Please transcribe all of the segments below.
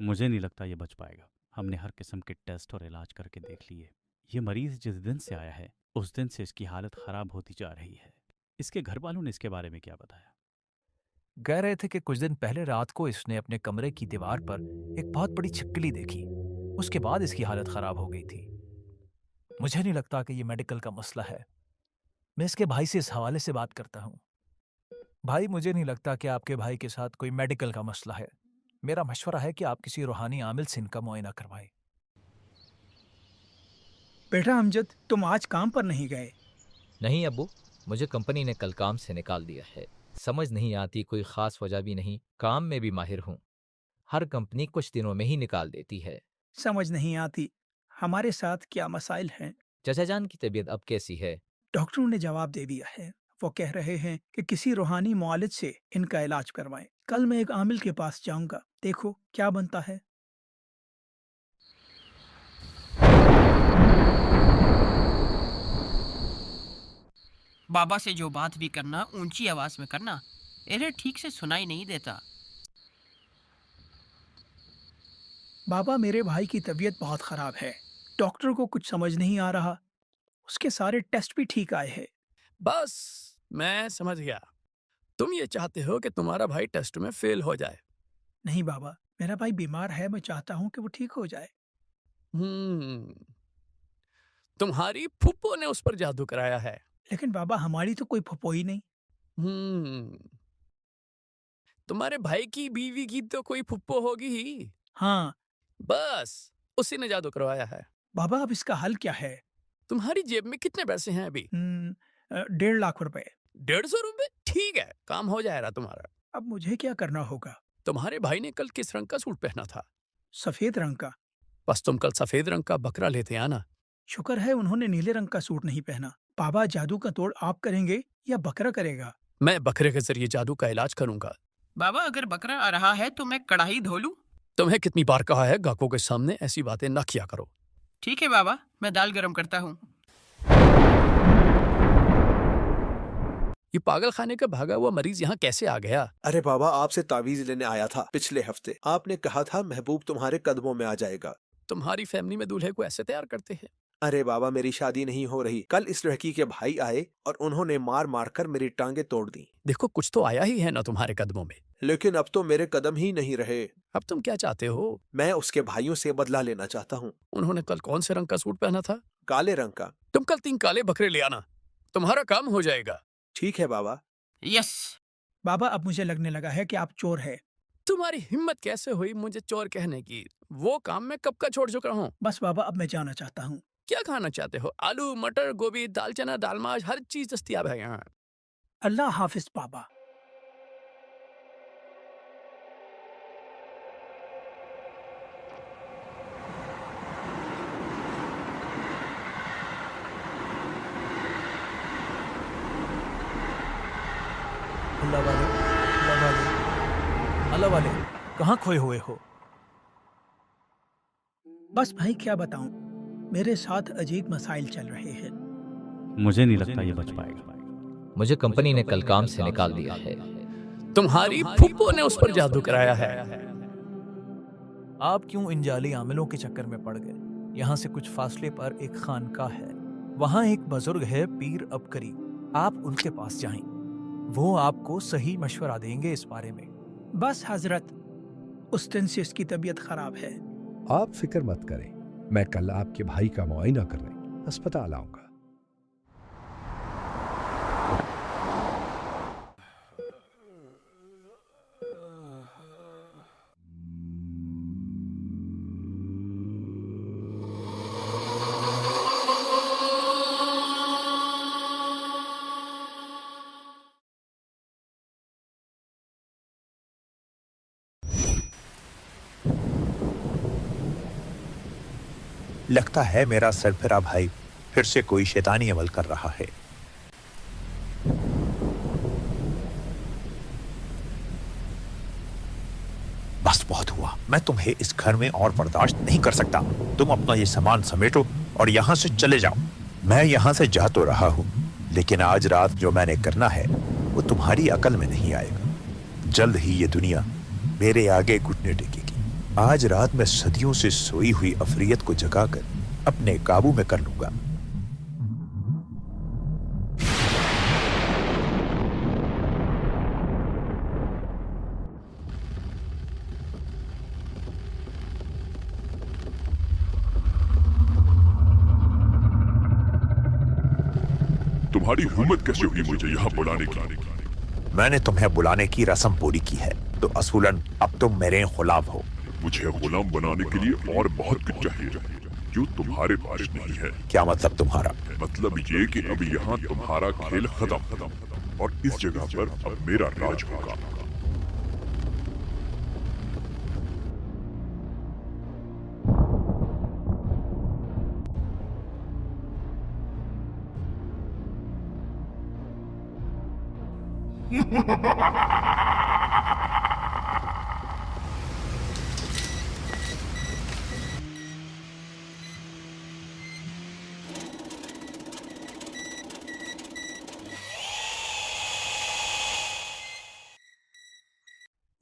मुझे नहीं लगता ये बच पाएगा। हमने हर किस्म के टेस्ट और इलाज करके देख लिए। ये मरीज जिस दिन से आया है उस दिन से इसकी हालत खराब होती जा रही है। इसके घर वालों ने इसके बारे में क्या बताया? कह रहे थे कि कुछ दिन पहले रात को इसने अपने कमरे की दीवार पर एक बहुत बड़ी छिपकली देखी। उसके बाद इसकी हालत खराब हो गई थी। मुझे नहीं लगता कि ये मेडिकल का मसला है। मैं इसके भाई से इस हवाले से बात करता हूँ। भाई, मुझे नहीं लगता कि आपके भाई के साथ कोई मेडिकल का मसला है। मेरा मशवरा है कि आप किसी रूहानी आमिल से इनका मुआयना करवाएं। बेटा अमजद, तुम आज काम पर नहीं गए? नहीं अब्बू, मुझे कंपनी ने कल काम से निकाल दिया है। समझ नहीं आती, कोई खास वजह भी नहीं। काम में भी माहिर हूँ। हर कंपनी कुछ दिनों में ही निकाल देती है। समझ नहीं आती। हमारे साथ क्या मसाइल हैं? चचा जान की तबीयत अब कैसी है? डॉक्टरों ने जवाब दे दिया है। वो कह रहे हैं कि किसी रूहानी मुआलिज से इनका इलाज करवाएं। कल मैं एक आमिल के पास जाऊंगा, देखो क्या बनता है। बाबा से जो बात भी करना ऊंची आवाज में करना, इन्हें ठीक से सुनाई नहीं देता। बाबा, मेरे भाई की तबीयत बहुत खराब है। डॉक्टर को कुछ समझ नहीं आ रहा। उसके सारे टेस्ट भी ठीक आए हैं। बस मैं समझ गया। तुम ये चाहते हो कि तुम्हारा भाई टेस्ट में फेल हो जाए। नहीं बाबा, मेरा भाई बीमार है। मैं चाहता हूँ कि वो ठीक हो जाए। तुम्हारी फूफो ने उस पर जादू कराया है। लेकिन बाबा, हमारी तो कोई फुफोई नहीं। तुम्हारे भाई की बीवी की तो कोई फूफो होगी ही। हाँ बस उसी ने जादू करवाया है। बाबा, अब इसका हल क्या है? तुम्हारी जेब में कितने पैसे हैं अभी? 1.5 लाख रुपए। 150 रुपए? ठीक है, काम हो जाएगा तुम्हारा। अब मुझे क्या करना होगा? तुम्हारे भाई ने कल किस रंग का सूट पहना था? सफेद रंग का। बस तुम कल सफेद रंग का बकरा लेते आना। शुक्र है उन्होंने नीले रंग का सूट नहीं पहना। बाबा, जादू का तोड़ आप करेंगे या बकरा करेगा? मैं बकरे के जरिए जादू का इलाज करूंगा। बाबा, अगर बकरा आ रहा है तो मैं कढ़ाई धो लूं? तुम्हें कितनी बार कहा है गाहकों के सामने ऐसी बातें न किया करो। ठीक है बाबा, मैं दाल गरम करता हूँ। ये पागल खाने का भागा हुआ मरीज यहाँ कैसे आ गया? अरे बाबा, आपसे तावीज लेने आया था पिछले हफ्ते। आपने कहा था महबूब तुम्हारे कदमों में आ जाएगा। तुम्हारी फैमिली में दूल्हे को ऐसे तैयार करते हैं? अरे बाबा, मेरी शादी नहीं हो रही। कल इस लड़की के भाई आए और उन्होंने मार मार कर मेरी टांगे तोड़ दी। देखो, कुछ तो आया ही है ना तुम्हारे कदमों में। लेकिन अब तो मेरे कदम ही नहीं रहे। अब तुम क्या चाहते हो? मैं उसके भाइयों से बदला लेना चाहता हूँ। उन्होंने कल कौन से रंग का सूट पहना था? काले रंग का। तुम कल 3 काले बकरे ले आना, तुम्हारा काम हो जाएगा। ठीक है बाबा। यस। बाबा, अब मुझे लगने लगा है कि आप चोर है। तुम्हारी हिम्मत कैसे हुई मुझे चोर कहने की? वो काम मैं कब का छोड़ चुका हूँ। बस बाबा, अब मैं जाना चाहता हूँ। क्या खाना चाहते हो? आलू, मटर, गोभी, दाल चना, दाल माश, हर चीज दस्तयाब है यहाँ। अल्लाह हाफिज बाबा। अल्लाह वाले, अल्लाह वाले, अल्लाह वाले, कहाँ खोए हुए हो? बस भाई, क्या बताऊं, मेरे साथ अजीब मसाइल चल रहे हैं। मुझे नहीं लगता ये बच पाएगा। मुझे कंपनी ने कल काम से निकाल दिया है। तुम्हारी फूफो ने उस पर जादू कराया है। आप क्यों इन जाली आमिलों के चक्कर में पड़ गए? यहाँ से कुछ फासले पर एक खानका है। वहाँ एक बुजुर्ग है, पीर अबकरी। आप उनके पास जाएं। वो आपको सही मशवरा देंगे इस बारे में। बस हजरत, उस दिन से इसकी तबीयत खराब है। आप फिक्र मत करें, मैं कल आपके भाई का मुआयना करने अस्पताल आऊंगा। लगता है मेरा सरफिरा भाई फिर से कोई शैतानी अमल कर रहा है। बस बहुत हुआ, मैं तुम्हें इस घर में और बर्दाश्त नहीं कर सकता। तुम अपना ये सामान समेटो और यहाँ से चले जाओ। मैं यहाँ से जा तो रहा हूँ, लेकिन आज रात जो मैंने करना है वो तुम्हारी अकल में नहीं आएगा। जल्द ही ये दुनिया मेरे आगे घुटने टेकेगी। आज रात मैं सदियों से सोई हुई अफरियत को जगाकर अपने काबू में कर लूंगा। तुम्हारी हिम्मत कैसे हुई मुझे यहाँ बुलाने की? मैंने तुम्हें बुलाने की रस्म पूरी की है, तो असूलन अब तुम मेरे गुलाम हो। मुझे गुलाम बनाने के लिए और बहुत कुछ चाहिए जो तुम्हारे पास नहीं है। क्या मतलब तुम्हारा? मतलब ये कि अब यहाँ तुम्हारा खेल खत्म और इस जगह पर अब मेरा राज होगा।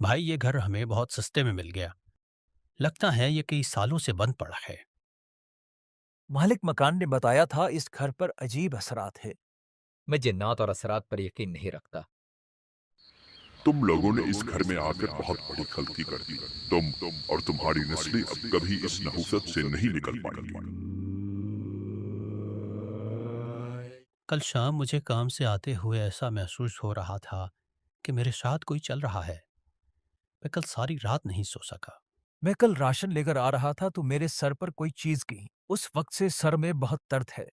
भाई ये घर हमें बहुत सस्ते में मिल गया। लगता है ये कई सालों से बंद पड़ा है। मालिक मकान ने बताया था इस घर पर अजीब असरात है। मैं जिन्नात और असरात पर यकीन नहीं रखता। तुम लोगों ने इस घर में आकर बहुत बड़ी गलती कर दी। तुम और तुम्हारी नस्लें अब कभी इस नहुसत से नहीं निकल पाएंगी। कल शाम मुझे काम से आते हुए ऐसा महसूस हो रहा था कि मेरे साथ कोई चल रहा है। मैं कल सारी रात नहीं सो सका। मैं कल राशन लेकर आ रहा था तो मेरे सर पर कोई चीज गिरी। उस वक्त से सर में बहुत दर्द है।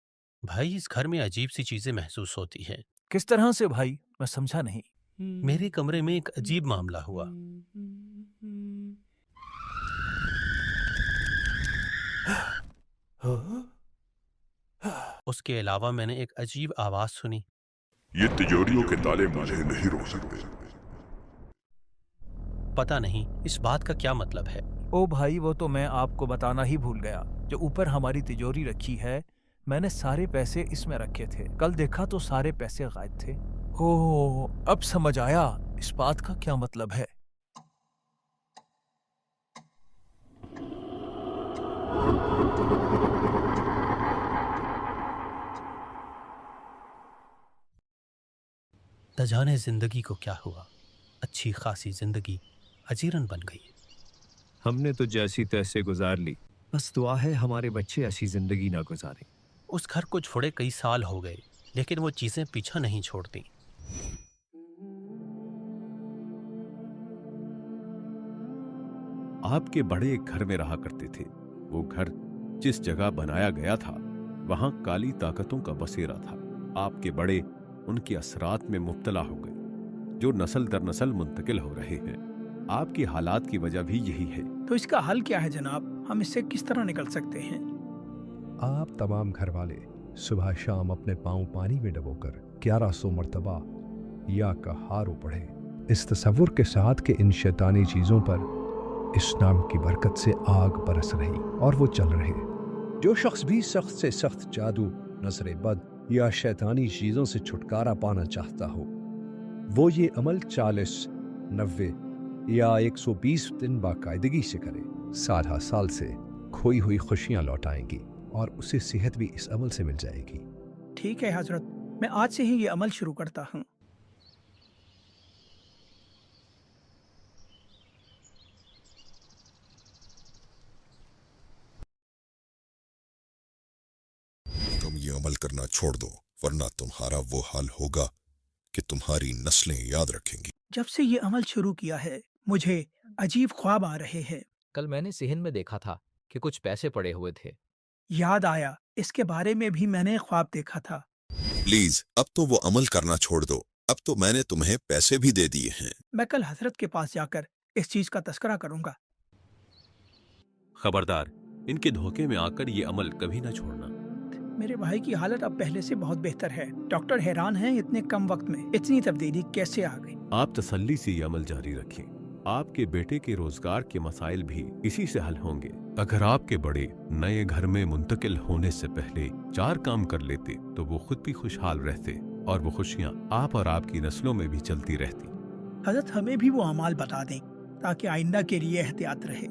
भाई इस घर में अजीब सी चीजें महसूस होती हैं। किस तरह से भाई? मैं समझा नहीं। मेरे कमरे में एक अजीब मामला हुआ। उसके अलावा मैंने एक अजीब आवाज सुनी। ये तिजोरियों के ताले मुझे नहीं रोक सकते। पता नहीं इस बात का क्या मतलब है। ओ भाई, वो तो मैं आपको बताना ही भूल गया। जो ऊपर हमारी तिजोरी रखी है, मैंने सारे पैसे इसमें रखे थे। कल देखा तो सारे पैसे गायब थे। ओह, अब समझ आया इस बात का क्या मतलब है। न जाने जिंदगी को क्या हुआ। अच्छी खासी जिंदगी अजीरन बन गई। हमने तो जैसी तैसे गुजार ली। बस दुआ है हमारे बच्चे ऐसी जिंदगी ना गुजारें। उस घर को छोड़े कई साल हो गए, लेकिन वो चीजें पीछा नहीं छोड़ती। आपके बड़े एक घर में रहा करते थे। वो घर जिस जगह बनाया गया था वहां काली ताकतों का बसेरा था। आपके बड़े उनके असरात में मुब्तला हो गए जो नस्ल दर नस्ल मुंतकिल हो रहे हैं। आपकी हालात की वजह भी यही है। तो इसका हल क्या है जनाब? हम इससे किस तरह निकल सकते हैं? आप तमाम घर वाले सुबह शाम अपने पांव पानी में डबोकर 1100 मरतबा या कहारो पढ़े, इस तसव्वुर के साथ कि इन शैतानी चीजों पर इस नाम की बरकत से आग बरस रही और वो चल रहे। जो शख्स भी सख्त से सख्त जादू, नजर बद या शैतानी चीजों से छुटकारा पाना चाहता हो, वो ये अमल 40, 90 या 120 दिन बाकायदगी से करे। साल साल से खोई हुई खुशियां लौट आएंगी और उसे सेहत भी इस अमल से मिल जाएगी। ठीक है हजरत, मैं आज से ही ये अमल शुरू करता हूँ। तुम ये अमल करना छोड़ दो, वरना तुम्हारा वो हाल होगा कि तुम्हारी नस्लें याद रखेंगी। जब से ये अमल शुरू किया है मुझे अजीब ख्वाब आ रहे हैं। कल मैंने सिहन में देखा था कि कुछ पैसे पड़े हुए थे। याद आया, इसके बारे में भी मैंने ख्वाब देखा था। प्लीज अब तो वो अमल करना छोड़ दो। अब तो मैंने तुम्हें पैसे भी दे दिए हैं। मैं कल हजरत के पास जाकर इस चीज का तस्करा करूंगा। खबरदार, इनके धोखे में आकर ये अमल कभी ना छोड़ना। मेरे भाई की हालत अब पहले से बहुत बेहतर है। डॉक्टर हैरान हैं इतने कम वक्त में इतनी तब्दीली कैसे आ गई। आप तसल्ली से ये अमल जारी रखें। आपके बेटे के रोजगार के मसाइल भी इसी से हल होंगे। अगर आपके बड़े नए घर में मुंतकिल होने से पहले 4 काम कर लेते तो वो खुद भी खुशहाल रहते और वो खुशियां आप और आपकी नस्लों में भी चलती रहती। हजरत हमें भी वो अमाल बता दें ताकि आइंदा के लिए एहतियात रहे।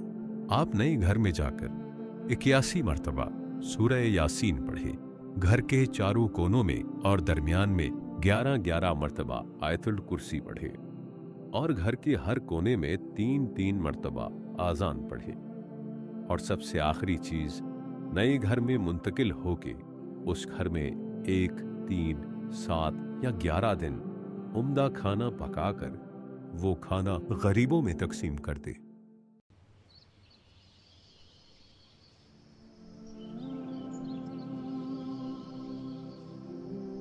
आप नए घर में जाकर 81 मर्तबा सूरह यासीन पढ़े। घर के चारों कोनों में और दरमियान में 11-11 मर्तबा आयतुल कुर्सी पढ़े और घर के हर कोने में 3-3 मर्तबा आजान पढ़े। और सबसे आखिरी चीज, नए घर में मुंतकिल होके उस घर में 1, 3, 7 या 11 दिन उम्दा खाना पकाकर वो खाना गरीबों में तकसीम कर दे।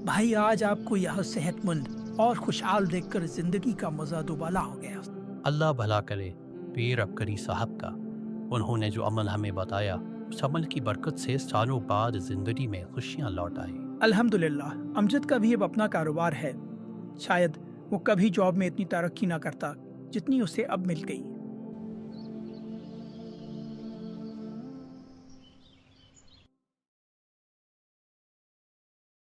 भाई, आज आपको यह सेहतमंद और खुशहाल देखकर जिंदगी का मजा दुबाला हो गया। अल्लाह भला करे पीर अबकरी साहब का। उन्होंने जो अमल हमें बताया, उस अमल की बरकत से सालों बाद जिंदगी में खुशियां लौट आई। अल्हम्दुलिल्लाह। अमजद का भी अब अपना कारोबार है। शायद वो कभी जॉब में इतनी तरक्की ना करता जितनी उसे अब मिल गई।